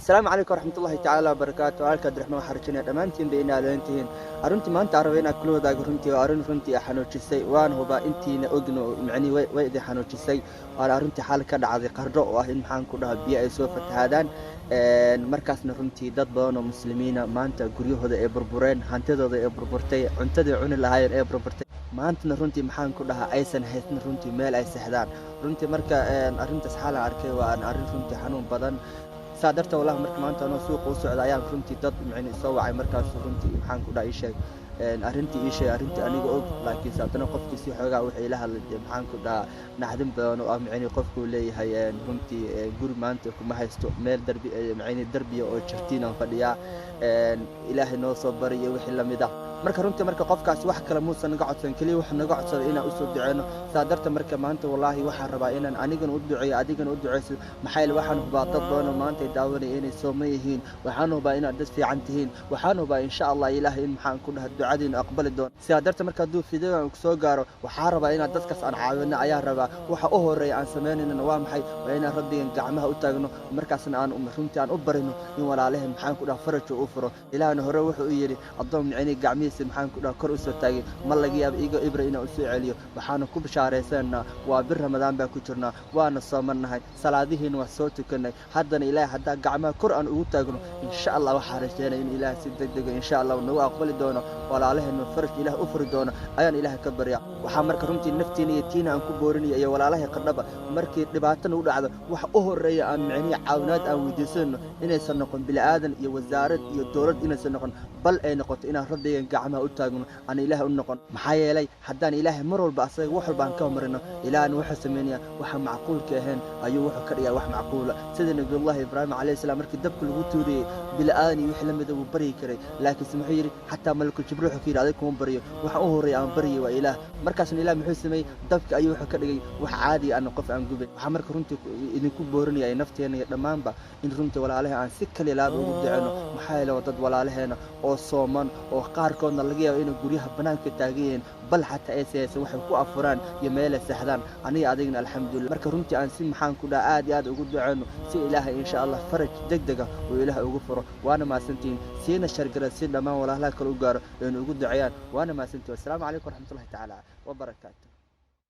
السلام عليكم ورحمة الله تعالى وبركاته. هالك درحنا وحرجنا دمانتين بينا لانتين أرنتي ما أنت عربينا كله دا قرنتي وأرن فرنتي حنوتشي وان هو با أنتي نأجنو يعني ويدي حنوتشي وأنا أرنتي حالك كذا عذي قرر وأهين محن كلها بيئة سوف هذان مركز نرنتي ضد بانو مسلمين ما أنت قريه هذا إبربرين هنتذا هذا إبربرتي عنتذا عن اللي هاي إبربرتي ما أنت نرنتي محن كلها أيسن هيت نرنتي مال أي سحدان رنتي مركز أرنتي سحالة عركي وأنا أرن فرنتي حنون بدن سادرت والله مركز ما أنت أنا سوق وسعد أيام فرنتي ضد يعني سوى مركز فرنتي محن كلها أي شيء أرنتي إيش أرنتي أنا جو لكن سأتنا قفك سي حاجة وحي لها محن كلها نحدم بانو يعني قفك ولي هاي فرنتي جور ما أنت كم هيستو ميل دربي يعني دربي أو شرتينا فديا إلهي نوصل بريه وحي لمده marka runtii marka qofkaas wax kala muusan naga codsan kaliya wax naga codsado inaan u soo duceeno saadarta marka maanta wallahi waxaan rabaa inaan anigan u duceeyo adigan u duceeyo maxay waxaan hubaa dad badan maanta daawanay inay Soomaali yihiin waxaan hubaa inaad dad fiican tihiin waxaan hubaa insha Allah ilaahay in maxaan ku dhahay ducadiina aqbali doon saadarta marka duu fiidiyada ku soo gaaro waxaan rabaa inaad dadkaas aan caawino ayaa rabaa waxa u horeeya aan sameeynayna waa maxay waa inaan rabbigan gacmaha u taagno markaasna aan runtii aan u barino in walaalahay maxaan ku dhahay farajo u furo ilaahna hore wuxuu yiri adoon micni gacmihi maxaan ku dhaha kor u soo taagay ma laga yaab iiga ibra inaan u soo celiyo waxaan ku bishaareysana waa bir ramadaan baa ku jirnaa waana soomanahay salaadihiina waa soo tukanay haddana ilaahay hadda gacmaha kor aan ugu taagno insha Allah waxaan rajeenay in ilaahay si degdeg insha Allah nagu aqbali doono walaalaheena faraj ilaahay u furi doono ayaan ilaahay ka baryaa waxaan marka runtii naftiina iyo tiina aan ku boorinayo iyo walaalahay qadhaba markii dhibaato u dhacdo wax u horeeya aan micni caawinaad aan weydiisano inaysan noqon bilaadan iyo wasaarad iyo dawlad inaysan noqon bal ay noqoto inaan rabbigan gacmaha u taagno aan ilaahay u noqon maxaa yeelay haddaan ilaahay mar walba asaga wax walba aan ka marino ilaahna wuxuu sameeyaa waxa macquulka ahayn ayuu wuxuu ka dhigaa wax macquula sida nabiyullaahi ibraahim calayhi salaam markii dabka lagu tuuriyay bilaadan iyo wixii la mid ah uu bari karay laakiin muxuu yiri hatta malakul jibriil wuxuu yiri adiga kuma bariyo waxa uu horeeyay aan bariyo waa ilaah markaasna ilaah muxuu sameeyay dabka ayuu wuxuu ka dhigay wax caadi ah qof aan gubay waxa marka runtii idinku boorinaya nafteena iyo dhamaanba in runtii walaalaha aan si kale laab ugu duceeno maxaa yeelay dad walaalaheena oo sooman oo qaarkoodna laga yaabo inay guryaha banaanka taagayeen bal xataa ay saysan waxay ku afuraan iyo meel saxdaan aniga adigna alxamdulillah marka runtii aan si maxaan ku dhaa aad iyo aad ugu duceeno si ilaahay insha Allah faraj degdeg ah oo ilaahay ugu furo waana maasantiin siina shargara si dhamaan walaalaha kale u gaaro inuu ugu duceeyaan waana maasantiin assalaamu calaykum waraxmatullaahi tacaala wa barakaatuh